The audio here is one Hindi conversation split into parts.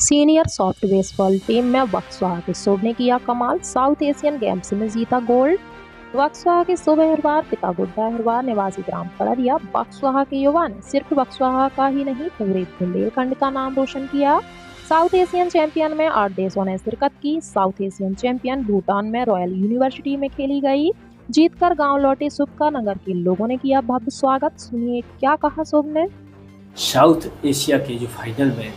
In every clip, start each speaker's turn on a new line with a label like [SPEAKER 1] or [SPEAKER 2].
[SPEAKER 1] सीनियर सॉफ्ट बेसबॉल टीम में बक्सवा के शुभ ने किया कमाल, साउथ एशियन गेम्स में जीता गोल्ड। बक्सवा के शुभ अहिरवार पिता गुड्डा अहिरवार निवासी ग्राम पड़रिया बक्सवा के युवा ने सिर्फ बक्सवा का ही नहीं पूरे बुंदेलखंड का नाम रोशन किया। साउथ एशियन चैंपियन में 8 देशों ने शिरकत की। साउथ एशियन चैंपियन भूटान में रॉयल यूनिवर्सिटी में खेली गई। जीतकर गांव लौटे शुभ का नगर के लोगों ने किया भव्य स्वागत। सुनिए क्या कहा शुभ ने।
[SPEAKER 2] साउथ एशिया के जो फाइनल में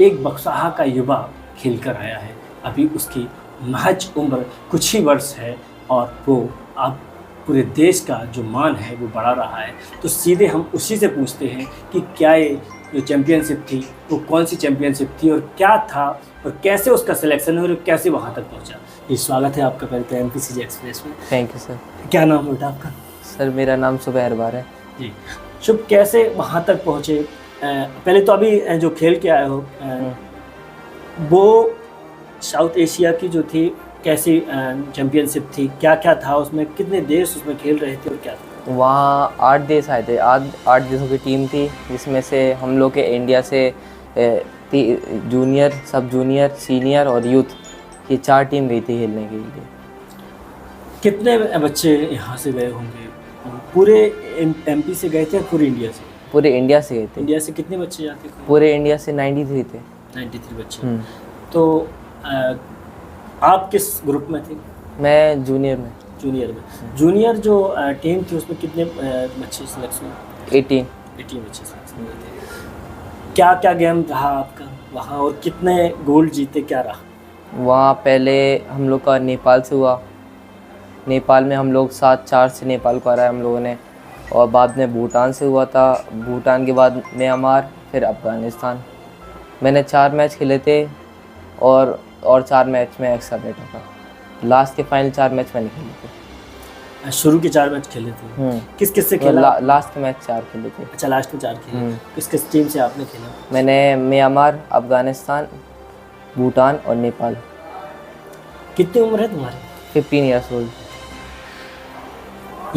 [SPEAKER 2] एक बक्साहा का युवा खेलकर आया है। अभी उसकी महज उम्र कुछ ही वर्ष है और वो अब पूरे देश का जो मान है वो बढ़ा रहा है। तो सीधे हम उसी से पूछते हैं कि क्या ये जो चैम्पियनशिप थी वो कौन सी चैम्पियनशिप थी और क्या था और कैसे उसका सिलेक्शन हुआ और कैसे वहाँ तक पहुँचा। ये स्वागत है आपका पहले एमपीसीजी एक्सप्रेस में।
[SPEAKER 3] Thank you sir.
[SPEAKER 2] क्या नाम है बेटा आपका?
[SPEAKER 3] सर मेरा नाम शुभ अहिरवार है
[SPEAKER 2] जी। शुभ, कैसे वहाँ तक पहुँचे? पहले तो अभी जो खेल के आए हो वो साउथ एशिया की जो थी कैसी चैम्पियनशिप थी, क्या क्या था उसमें, कितने देश उसमें खेल रहे थे और क्या था?
[SPEAKER 3] वहाँ 8 देश आए थे। 8 देशों की टीम थी जिसमें से हम लोग के इंडिया से जूनियर, सब जूनियर, सीनियर और यूथ, ये 4 टीम गई थी खेलने के लिए।
[SPEAKER 2] कितने बच्चे यहाँ से गए होंगे? पूरे एमपी से गए थे, पूरे इंडिया से?
[SPEAKER 3] पूरे इंडिया से गए थे।
[SPEAKER 2] इंडिया से कितने बच्चे जाते थे?
[SPEAKER 3] पूरे इंडिया से 93 थे।
[SPEAKER 2] 93 बच्चे। तो आप किस ग्रुप में थे?
[SPEAKER 3] मैं जूनियर में।
[SPEAKER 2] जूनियर जो टीम थी उसमें कितने बच्चे सिलेक्शन हुए? 18 बच्चे सिलेक्शन हुए थे। क्या क्या गेम रहा आपका वहाँ और कितने गोल्ड जीते, क्या रहा?
[SPEAKER 3] वहाँ पहले हम लोग का नेपाल से हुआ। नेपाल में हम लोग 7-4 से नेपाल को हराया हम लोगों ने। और बाद में भूटान से हुआ था। भूटान के बाद म्यांमार, फिर अफ़गानिस्तान। मैंने 4 मैच खेले थे और 4 मैच में एक्स्ट्रा बैठा था। लास्ट के फाइनल 4 मैच मैंने खेले थे।
[SPEAKER 2] शुरू के 4 मैच खेले थे? किस किस से खेला?
[SPEAKER 3] लास्ट के मैच 4 खेले थे।
[SPEAKER 2] अच्छा, लास्ट में 4 खेले। किस किस टीम से आपने खेला?
[SPEAKER 3] मैंने म्यांमार, अफ़गानिस्तान, भूटान और नेपाल।
[SPEAKER 2] कितनी उम्र है तुम्हारी?
[SPEAKER 3] 15 ईयर्स ओल्ड।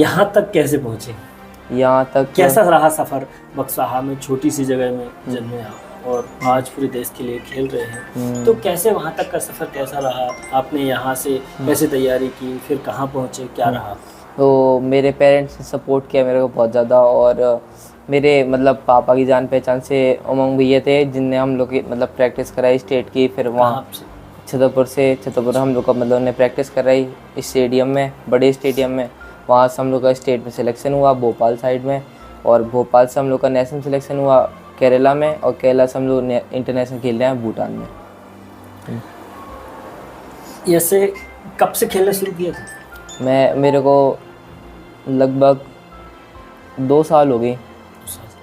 [SPEAKER 2] यहाँ तक कैसे पहुँचे?
[SPEAKER 3] यहाँ तक
[SPEAKER 2] कैसा रहा सफ़र? बक्साहा में छोटी सी जगह में जन्मे आप और आज पूरे देश के लिए खेल रहे हैं, तो कैसे वहाँ तक का सफ़र कैसा रहा? आपने यहाँ से कैसे तैयारी की, फिर कहाँ पहुँचे, क्या रहा?
[SPEAKER 3] तो मेरे पेरेंट्स ने सपोर्ट किया मेरे को बहुत ज़्यादा। और मेरे मतलब पापा की जान पहचान से उमंग भैया थे जिनने हम लोग की मतलब प्रैक्टिस कराई स्टेट की। फिर वहाँ छतरपुर हम लोग का मतलब उन्हें प्रैक्टिस कराई स्टेडियम में, बड़े स्टेडियम में। वहाँ से हम लोग का स्टेट में सिलेक्शन हुआ भोपाल साइड में। और भोपाल से हम लोग का नेशनल सिलेक्शन हुआ केरला में। और केरला से हम लोग इंटरनेशनल खेल रहे हैं भूटान में।
[SPEAKER 2] ऐसे कब से खेलना शुरू किया था?
[SPEAKER 3] मेरे को लगभग 2 साल हो गई।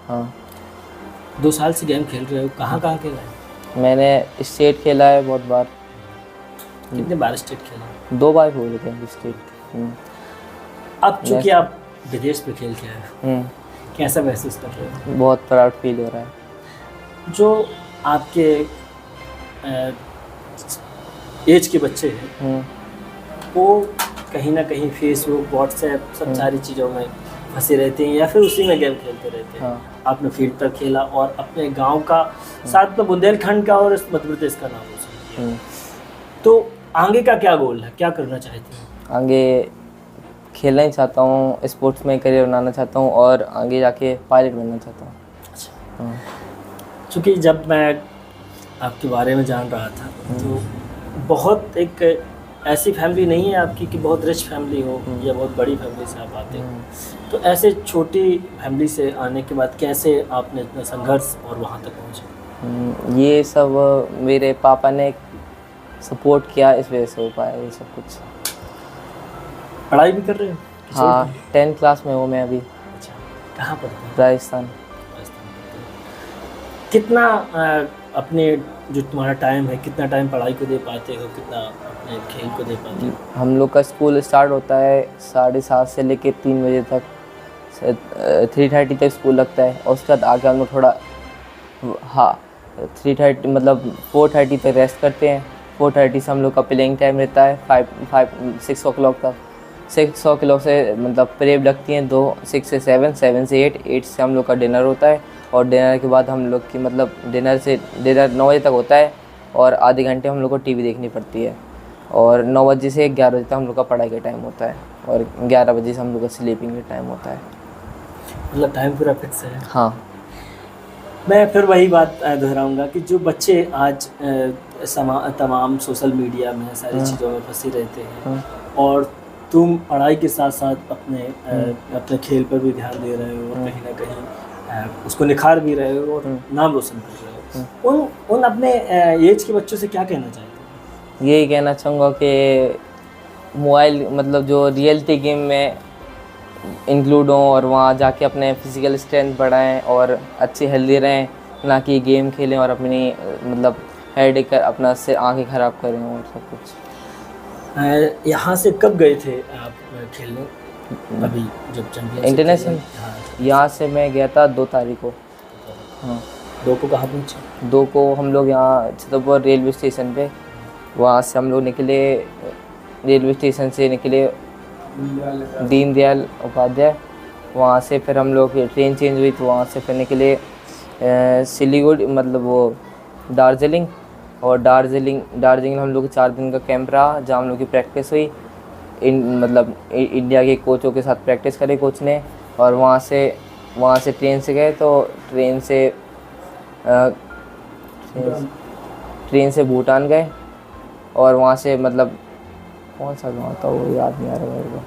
[SPEAKER 3] हाँ,
[SPEAKER 2] 2 साल से गेम खेल रहे हो। कहाँ कहाँ खेला है?
[SPEAKER 3] मैंने स्टेट खेला है बहुत बार।
[SPEAKER 2] कितने बार स्टेट खेला?
[SPEAKER 3] 2 बार खेल रहे हैं स्टेट।
[SPEAKER 2] अब चूँकि आप विदेश में खेल के आए हो, कैसा महसूस कर रहे हो?
[SPEAKER 3] बहुत प्राउड फील हो रहा है।
[SPEAKER 2] जो आपके एज के बच्चे हैं वो कहीं ना कहीं फेसबुक, व्हाट्सएप, सब सारी चीज़ों में फंसे रहते हैं या फिर उसी में गेम खेलते रहते हैं। आपने फील्ड पर खेला और अपने गांव का, साथ में बुंदेलखंड का और मध्य प्रदेश का नाम रोशन। तो आगे का क्या गोल है, क्या करना चाहते हैं?
[SPEAKER 3] आगे खेलना ही चाहता हूँ, स्पोर्ट्स में करियर बनाना चाहता हूँ और आगे जाके पायलट बनना चाहता हूँ।
[SPEAKER 2] अच्छा। क्योंकि जब मैं आपके बारे में जान रहा था तो बहुत एक ऐसी फैमिली नहीं है आपकी कि बहुत रिच फैमिली हो या बहुत बड़ी फैमिली से आप आते हो। तो ऐसे छोटी फैमिली से आने के बाद कैसे आपने इतना संघर्ष और वहाँ तक पहुँचे?
[SPEAKER 3] ये सब मेरे पापा ने सपोर्ट किया, इस वजह से हो पाया ये सब कुछ।
[SPEAKER 2] पढ़ाई भी कर रहे हो?
[SPEAKER 3] हाँ, 10th क्लास में हूँ मैं अभी।
[SPEAKER 2] अच्छा, कहाँ पढ़ते हो?
[SPEAKER 3] राजस्थान।
[SPEAKER 2] कितना अपने जो तुम्हारा टाइम है, कितना टाइम पढ़ाई को दे पाते हो, कितना अपने खेल को दे पाते हो?
[SPEAKER 3] हम लोग का स्कूल स्टार्ट होता है 7:30 से लेकर 3 बजे तक। 3:30 तक स्कूल लगता है और उसके बाद आके हम लोग थोड़ा 3:30 मतलब 4:30 तक रेस्ट करते हैं। 4:30 से हम लोग का प्लेइंग टाइम रहता है 6 o'clock तक। 6 o'clock से मतलब परेड लगती हैं 2, 6 से 7, 7 से 8, 8 से हम लोग का डिनर होता है। और डिनर के बाद हम लोग की मतलब डिनर 9 बजे तक होता है। और आधे घंटे हम लोग को टीवी देखनी पड़ती है। और 9 बजे से 11 बजे तक हम लोग का पढ़ाई का टाइम होता है और 11 बजे से हम लोग का स्लीपिंग का टाइम होता है।
[SPEAKER 2] मतलब टाइम पूरा फिक्स है।
[SPEAKER 3] हाँ।
[SPEAKER 2] मैं फिर वही बात दोहराऊंगा कि जो बच्चे आज तमाम सोशल मीडिया में सारी चीज़ों में फंसे रहते हैं और तुम पढ़ाई के साथ साथ अपने खेल पर भी ध्यान दे रहे हो और कहीं ना कहीं उसको निखार भी रहे हो और नाम रोशन कर रहे हो, उन अपने एज के बच्चों से क्या कहना चाहते हो?
[SPEAKER 3] यही कहना चाहूँगा कि मोबाइल मतलब जो रियलिटी गेम में इंक्लूड हों और वहाँ जाके अपने फिज़िकल स्ट्रेंथ बढ़ाएं और अच्छे हेल्दी रहें, ना कि गेम खेलें और अपनी मतलब हेडेक कर अपना से आंखें ख़राब करें और सब कुछ।
[SPEAKER 2] यहाँ से कब गए थे आप खेलने? अभी जब चैंपियनशिप
[SPEAKER 3] इंटरनेशनल? यहाँ से मैं गया था 2 तारीख को। हाँ।
[SPEAKER 2] 2 को कहाँ पहुँचे?
[SPEAKER 3] 2 को हम लोग यहाँ छतरपुर रेलवे स्टेशन पे, वहाँ से हम लोग निकले, रेलवे स्टेशन से निकले दीनदयाल उपाध्याय, वहाँ से फिर हम लोग ट्रेन चेंज हुई तो वहाँ से फिर निकले सिलीगुड़ी मतलब वो दार्जिलिंग, और दार्जिलिंग हम लोग 4 दिन का कैंप रहा जहाँ हम लोग की प्रैक्टिस हुई। मतलब इंडिया के कोचों के साथ प्रैक्टिस करी कोच ने, और वहाँ से ट्रेन से गए तो ट्रेन से भूटान गए और वहाँ से मतलब कौन सा गाँव था वो याद नहीं आ रहा मेरे को।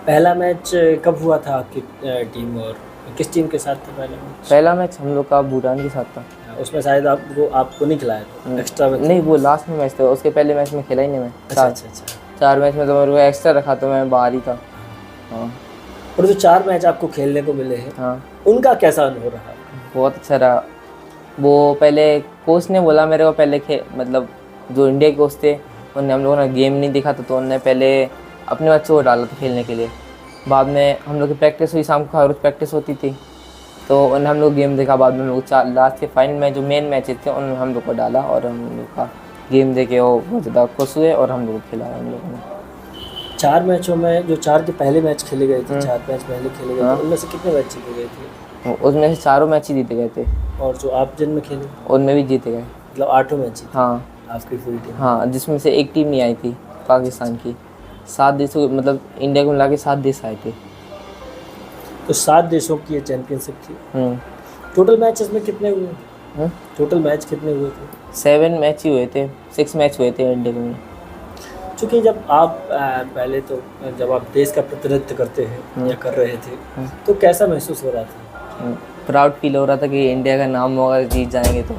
[SPEAKER 2] पहला मैच कब हुआ था आपकी टीम और किस टीम के साथ था
[SPEAKER 3] पहला मैच हम लोग का भूटान के साथ था।
[SPEAKER 2] उसमें शायद आपको नहीं खिलाया था एक्स्ट्रा मैच?
[SPEAKER 3] नहीं, वो लास्ट में मैच था, उसके पहले मैच में खेला ही नहीं मैं।
[SPEAKER 2] अच्छा।
[SPEAKER 3] 4 मैच में तो मेरे को एक्स्ट्रा रखा तो मैं बाहर ही था। हाँ।
[SPEAKER 2] और जो 4 मैच आपको खेलने को मिले हैं,
[SPEAKER 3] हाँ,
[SPEAKER 2] उनका कैसा अनुभव रहा?
[SPEAKER 3] बहुत अच्छा रहा। वो पहले कोच ने बोला मेरे को पहले मतलब जो इंडिया के कोच थे उन्होंने हम लोगों ने गेम नहीं दिखा तो उन्होंने पहले अपने बच्चों को डाला था खेलने के लिए। बाद में हम लोग की प्रैक्टिस हुई, शाम को हर रोज़ प्रैक्टिस होती थी तो उन्होंने हम लोग गेम देखा। बाद में हम लोग लास्ट के फाइनल में जो मेन मैचेस थे उनमें हम लोग को डाला और हम लोग का गेम देखे वो बहुत ज़्यादा खुश हुए और हम लोग को खिलाया हम लोगों ने।
[SPEAKER 2] 4 मैचों में जो 4 के पहले मैच खेले गए थे, 4 मैच पहले खेले गए थे, उनमें से कितने मैच जीते गए थे?
[SPEAKER 3] उसमें से 4 मैच ही जीते गए थे।
[SPEAKER 2] और जो आप जिनमें खेले
[SPEAKER 3] उनमें भी जीते गए,
[SPEAKER 2] मतलब 8 मैच जीते?
[SPEAKER 3] हाँ,
[SPEAKER 2] आपकी पूरी टीम?
[SPEAKER 3] हाँ, जिसमें से एक टीम नहीं आई थी पाकिस्तान की। 7 देशों मतलब इंडिया को मिला के 7 देश आए थे।
[SPEAKER 2] तो 7 देशों की ये चैंपियनशिप थी। टोटल मैचेस में कितने हुए? टोटल मैच कितने हुए थे?
[SPEAKER 3] 7 मैच ही हुए थे, 6 मैच हुए थे इंडिया में।
[SPEAKER 2] क्योंकि जब आप पहले तो जब आप देश का प्रतिनिधित्व करते हैं या कर रहे थे तो कैसा महसूस हो रहा था?
[SPEAKER 3] प्राउड फील हो रहा था कि इंडिया का नाम अगर जीत जाएंगे तो।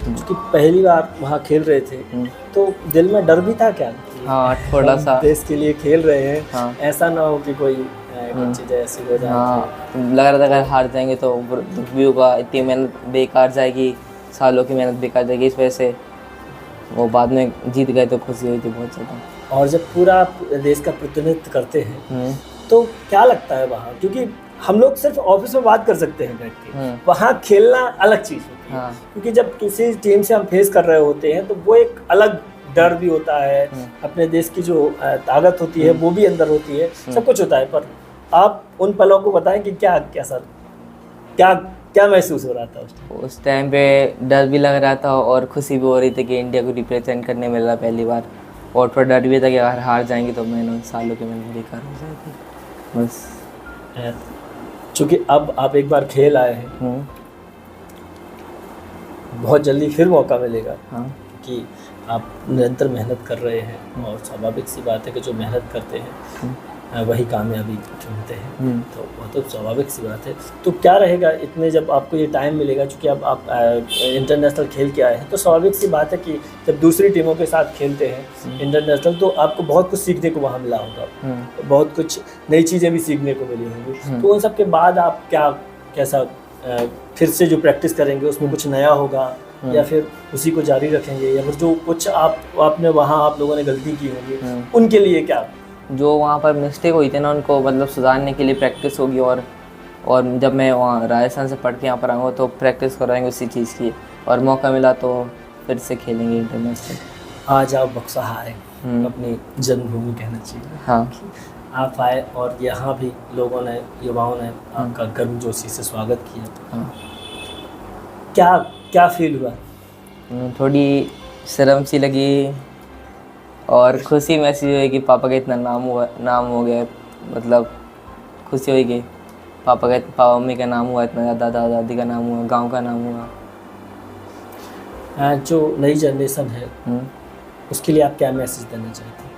[SPEAKER 2] क्योंकि पहली बार वहाँ खेल रहे थे तो दिल में डर भी था क्या?
[SPEAKER 3] हाँ, थोड़ा सा।
[SPEAKER 2] देश के लिए खेल रहे हैं।
[SPEAKER 3] हाँ।
[SPEAKER 2] ऐसा ना हो कि कोई चीज़ ऐसी हो जाए।
[SPEAKER 3] हाँ, लग रहा था अगर हार जाएंगे तो दुख भी होगा, इतनी मेहनत बेकार जाएगी, सालों की मेहनत बेकार जाएगी। इस वजह से वो बाद में जीत गए तो खुशी हुई थी बहुत ज़्यादा।
[SPEAKER 2] और जब पूरा देश का प्रतिनिधित्व करते हैं तो क्या लगता है वहाँ? क्योंकि हम लोग सिर्फ ऑफिस में बात कर सकते हैं बैठ के, वहाँ खेलना अलग चीज़ होती है। क्योंकि जब किसी टीम से हम फेस कर रहे होते हैं तो वो एक अलग डर भी होता है, अपने देश की जो ताकत होती है वो भी अंदर होती है, सब कुछ होता है। पर आप उन पलों को बताएं कि क्या महसूस हो रहा था
[SPEAKER 3] उस टाइम पे? डर भी लग रहा था और खुशी भी हो रही थी कि इंडिया को रिप्रेजेंट करने मिल रहा पहली बार, और थोड़ा डर भी था कि अगर हार जाएंगे तो मैंने सालों की मेहनत बेकार हो जाएगी बस।
[SPEAKER 2] चूँकि अब आप एक बार खेल आए हैं, बहुत जल्दी फिर मौका मिलेगा।
[SPEAKER 3] हाँ,
[SPEAKER 2] कि आप निरंतर मेहनत कर रहे हैं और स्वाभाविक सी बात है कि जो मेहनत करते हैं वही कामयाबी चुनते हैं, तो वो तो स्वाभाविक सी बात है। तो क्या रहेगा इतने जब आपको ये टाइम मिलेगा, क्योंकि अब आप इंटरनेशनल खेल के आए हैं, तो स्वाभाविक सी बात है कि जब दूसरी टीमों के साथ खेलते हैं इंटरनेशनल तो आपको बहुत कुछ सीखने को वहाँ मिला होगा, बहुत कुछ नई चीज़ें भी सीखने को मिली होंगी। तो उन सब के बाद आप कैसा फिर से जो प्रैक्टिस करेंगे उसमें कुछ नया होगा या फिर उसी को जारी रखेंगे, या फिर जो कुछ आपने वहाँ आप लोगों ने गलती की होगी उनके लिए क्या?
[SPEAKER 3] जो वहाँ पर मिस्टेक हुई थी ना उनको मतलब सुधारने के लिए प्रैक्टिस होगी, और जब मैं वहाँ राजस्थान से पढ़ के यहाँ पर आऊँगा तो प्रैक्टिस कराएंगे उसी चीज़ की, और मौका मिला तो फिर से खेलेंगे इंटरनेशनल।
[SPEAKER 2] आज आप बक्साहा आए, अपनी जन्मभूमि कहना चाहिए।
[SPEAKER 3] हाँ,
[SPEAKER 2] आप आए और यहाँ भी लोगों ने, युवाओं ने आपका गर्मजोशी से स्वागत किया।
[SPEAKER 3] हाँ।
[SPEAKER 2] क्या फील हुआ?
[SPEAKER 3] थोड़ी शर्म सी लगी और खुशी महसूस हुई कि पापा का इतना नाम हो गया, मतलब खुशी हुई कि पापा मम्मी का नाम हुआ इतना ज़्यादा, दादा दादी का नाम हुआ, गांव का नाम हुआ।
[SPEAKER 2] जो नई जनरेशन है उसके लिए आप क्या मैसेज देना चाहते हैं?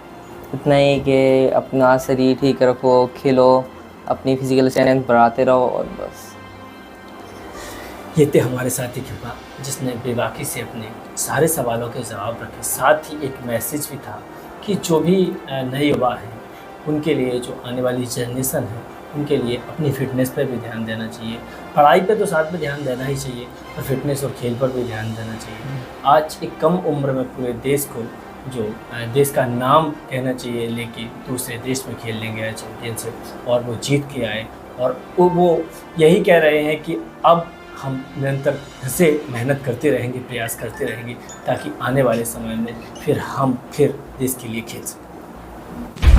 [SPEAKER 3] इतना ही कि अपना शरीर ठीक रखो, खेलो, अपनी फिजिकल स्ट्रेंथ बढ़ाते रहो और बस।
[SPEAKER 2] ये थे हमारे साथी कृपा, जिसने बेबाकी से अपने सारे सवालों के जवाब रखे। साथ ही एक मैसेज भी था कि जो भी नए युवा हैं उनके लिए, जो आने वाली जनरेशन है उनके लिए अपनी फ़िटनेस पर भी ध्यान देना चाहिए। पढ़ाई पे तो साथ में ध्यान देना ही चाहिए, पर फिटनेस और खेल पर भी ध्यान देना चाहिए। आज एक कम उम्र में पूरे देश को, जो देश का नाम कहना चाहिए, लेकिन दूसरे देश में खेलने गया चैम्पियनशिप और वो जीत के आए, और वो यही कह रहे हैं कि अब हम निरंतर से मेहनत करते रहेंगे, प्रयास करते रहेंगे, ताकि आने वाले समय में फिर हम देश के लिए खेल सकें।